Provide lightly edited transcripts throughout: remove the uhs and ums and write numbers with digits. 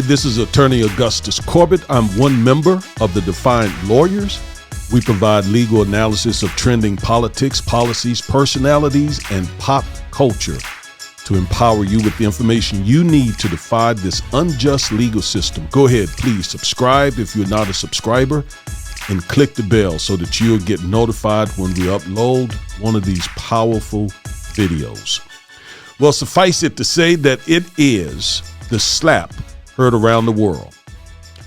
this is Attorney Augustus Corbett. I'm one member of the Defiant Lawyers. We provide legal analysis of trending politics, policies, personalities, and pop culture to empower you with the information you need to defy this unjust legal system. Go ahead, please subscribe if you're not a subscriber, and click the bell so that you'll get notified when we upload one of these powerful videos. Well, suffice it to say that it is the slap heard around the world.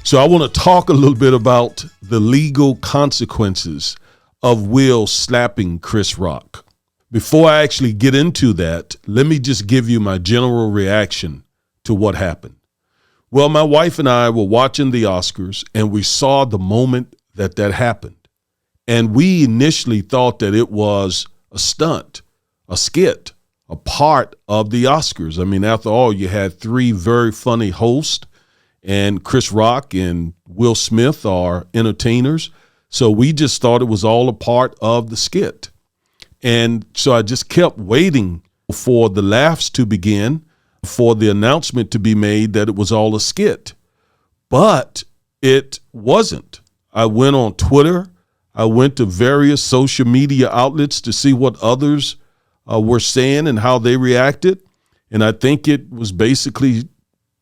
So I want to talk a little bit about the legal consequences of Will slapping Chris Rock. Before I actually get into that, let me just give you my general reaction to what happened. Well, my wife and I were watching the Oscars, and we saw the moment that happened. And we initially thought that it was a stunt, a skit, a part of the Oscars. I mean, after all, you had three very funny hosts, and Chris Rock and Will Smith are entertainers. So we just thought it was all a part of the skit. And so I just kept waiting for the laughs to begin, for the announcement to be made that it was all a skit. But it wasn't. I went on Twitter. I went to various social media outlets to see what others were saying and how they reacted. And I think it was basically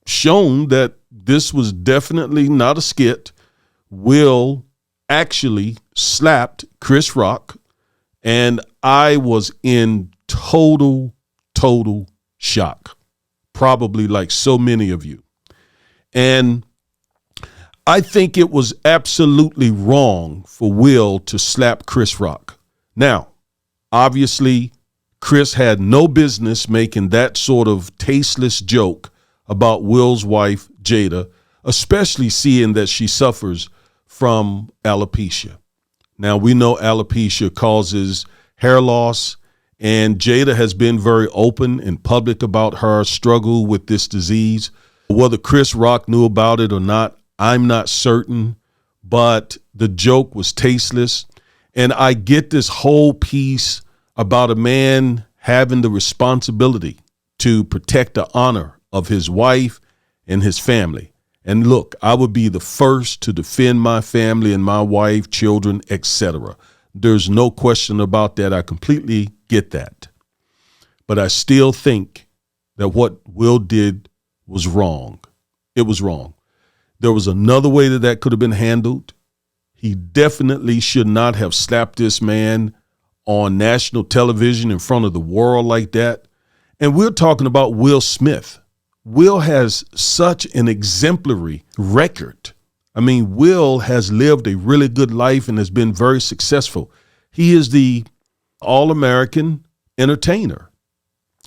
shown that this was definitely not a skit. Will actually slapped Chris Rock, and I was in total shock, probably like so many of you. And I think it was absolutely wrong for Will to slap Chris Rock. Now, obviously, Chris had no business making that sort of tasteless joke about Will's wife, Jada, especially seeing that she suffers from alopecia. Now, we know alopecia causes hair loss, and Jada has been very open and public about her struggle with this disease. Whether Chris Rock knew about it or not, I'm not certain, but the joke was tasteless. And I get this whole piece about a man having the responsibility to protect the honor of his wife and his family. And look, I would be the first to defend my family and my wife, children, etc. There's no question about that. I completely get that. But I still think that what Will did was wrong. It was wrong. There was another way that could have been handled. He definitely should not have slapped this man on national television in front of the world like that. And we're talking about Will Smith. Will has such an exemplary record. I mean, Will has lived a really good life and has been very successful. He is the all-American entertainer.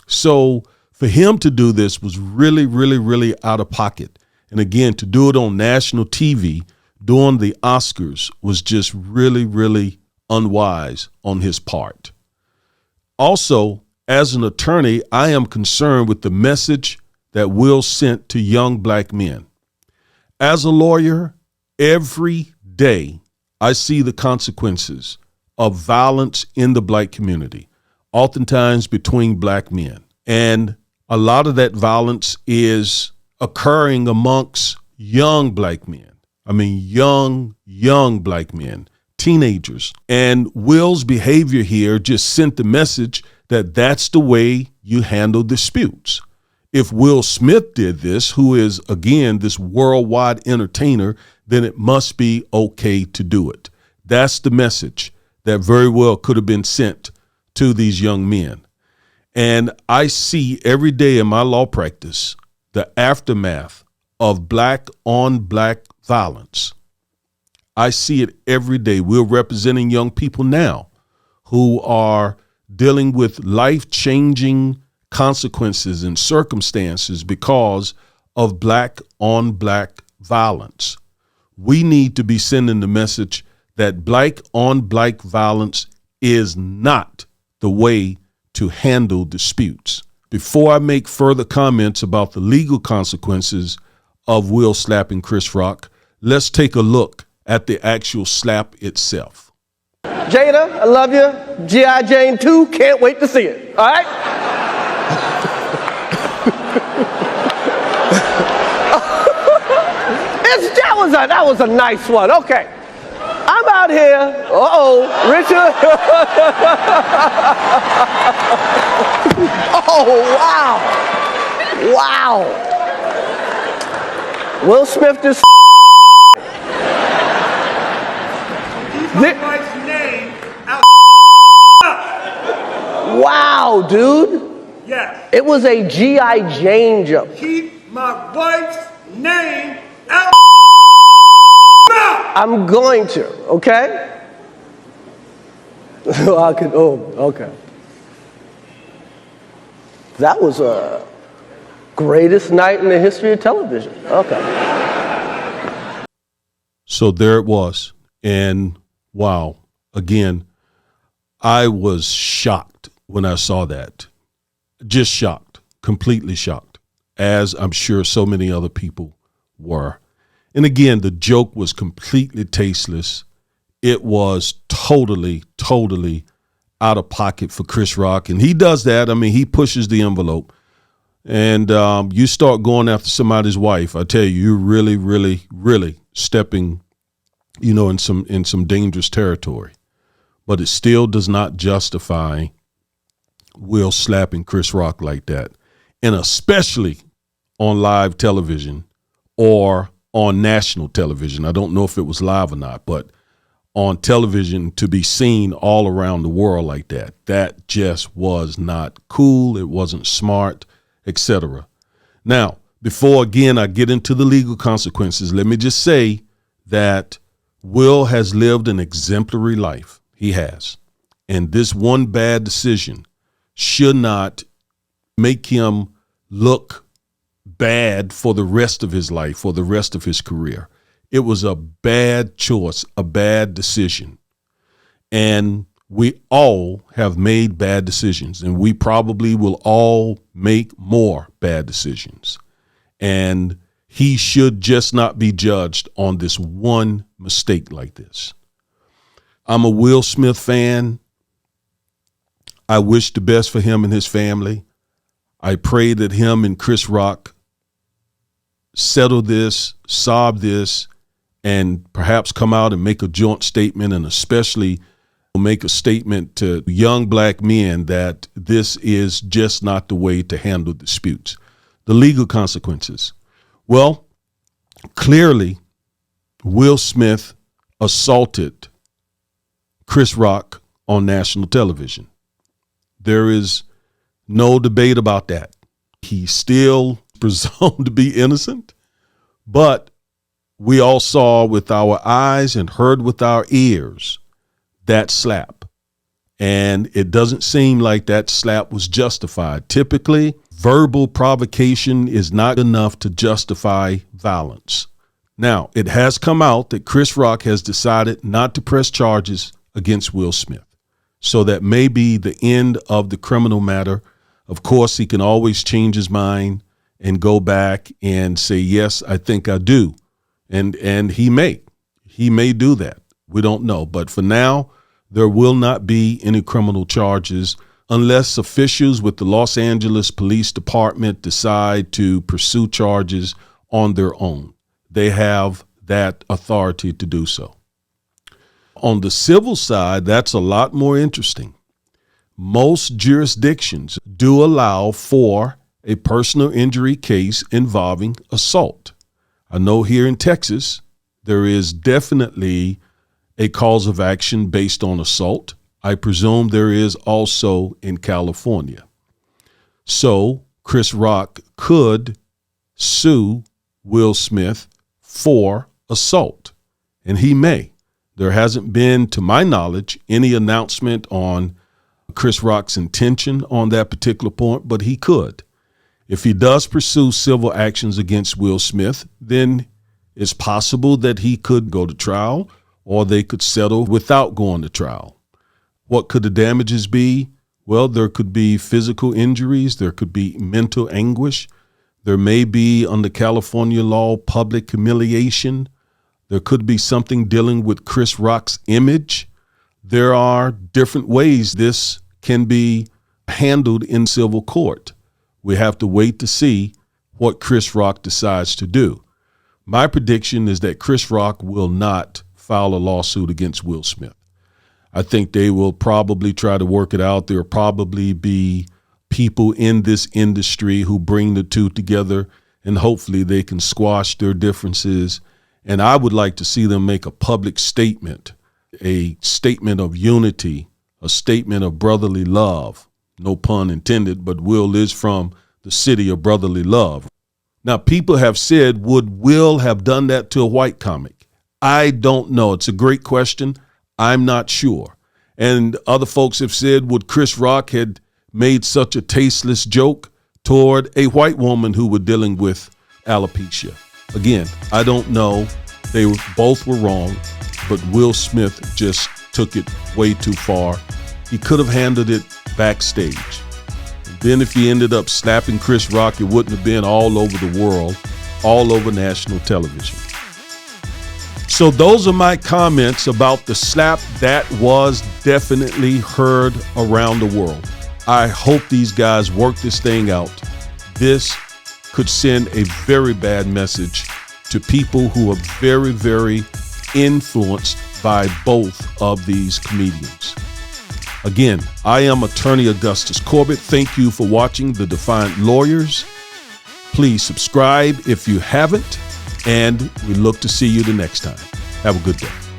So for him to do this was really out of pocket. And again, to do it on national TV during the Oscars was just really unwise on his part. Also, as an attorney, I am concerned with the message that Will sent to young black men. As a lawyer, every day I see the consequences of violence in the black community, oftentimes between black men. And a lot of that violence is occurring amongst young black men. I mean, young black men, teenagers. And Will's behavior here just sent the message that that's the way you handle disputes. If Will Smith did this, who is, again, this worldwide entertainer, then it must be okay to do it. That's the message that very well could have been sent to these young men. And I see every day in my law practice the aftermath of black on black violence. I see it every day. We're representing young people now who are dealing with life-changing consequences and circumstances because of black on black violence. We need to be sending the message that black on black violence is not the way to handle disputes. Before I make further comments about the legal consequences of Will slapping Chris Rock, let's take a look at the actual slap itself. Jada, I love you. G.I. Jane 2, can't wait to see it. All right? That was a nice one. Okay. I'm out here. Richard. Oh, wow. Will Smith just my wife's name out. Wow, dude. Yes. It was a G.I. Jane joke. Keep my wife's name out. I'm going to, okay? Okay. That was a greatest night in the history of television. Okay. So there it was. And wow, again, I was shocked when I saw that. Just shocked, completely shocked, as I'm sure so many other people were. And again, the joke was completely tasteless. It was totally out of pocket for Chris Rock. And he does that. I mean, he pushes the envelope. And you start going after somebody's wife, I tell you, you're really stepping, in some dangerous territory. But it still does not justify Will slapping Chris Rock like that. And especially on live television or on national television. I don't know if it was live or not, but on television to be seen all around the world like that, that just was not cool. It wasn't smart, etc. Now, before, again, I get into the legal consequences, let me just say that Will has lived an exemplary life. He has. And this one bad decision should not make him look bad for the rest of his life, for the rest of his career. It was a bad choice, a bad decision. And we all have made bad decisions, and we probably will all make more bad decisions. And he should just not be judged on this one mistake like this. I'm a Will Smith fan. I wish the best for him and his family. I pray that him and Chris Rock settle this, solve this, and perhaps come out and make a joint statement, and especially make a statement to young black men that this is just not the way to handle disputes. The legal consequences. Well, clearly, Will Smith assaulted Chris Rock on national television. There is no debate about that. He's still presumed to be innocent, but we all saw with our eyes and heard with our ears that slap. And it doesn't seem like that slap was justified. Typically, verbal provocation is not enough to justify violence. Now, it has come out that Chris Rock has decided not to press charges against Will Smith. So that may be the end of the criminal matter. Of course, he can always change his mind and go back and say, yes, I think I do. And he may do that. We don't know. But for now, there will not be any criminal charges unless officials with the Los Angeles Police Department decide to pursue charges on their own. They have that authority to do so. On the civil side, that's a lot more interesting. Most jurisdictions do allow for a personal injury case involving assault. I know here in Texas, there is definitely a cause of action based on assault. I presume there is also in California. So Chris Rock could sue Will Smith for assault, and he may. There hasn't been, to my knowledge, any announcement on Chris Rock's intention on that particular point, but he could. If he does pursue civil actions against Will Smith, then it's possible that he could go to trial, or they could settle without going to trial. What could the damages be? Well, there could be physical injuries. There could be mental anguish. There may be, under California law, public humiliation. There could be something dealing with Chris Rock's image. There are different ways this can be handled in civil court. We have to wait to see what Chris Rock decides to do. My prediction is that Chris Rock will not file a lawsuit against Will Smith. I think they will probably try to work it out. There will probably be people in this industry who bring the two together, and hopefully they can squash their differences. And I would like to see them make a public statement, a statement of unity, a statement of brotherly love. No pun intended, but Will is from the city of brotherly love. Now, people have said, would Will have done that to a white comic? I don't know. It's a great question. I'm not sure. And other folks have said, would Chris Rock had made such a tasteless joke toward a white woman who were dealing with alopecia? Again, I don't know. They both were wrong, but Will Smith just took it way too far. He could have handled it backstage. Then if he ended up slapping Chris Rock, it wouldn't have been all over the world, all over national television. So those are my comments about the slap that was definitely heard around the world. I hope these guys work this thing out. This could send a very bad message to people who are very, very influenced by both of these comedians. Again, I am Attorney Augustus Corbett. Thank you for watching The Defiant Lawyers. Please subscribe if you haven't, and we look to see you the next time. Have a good day.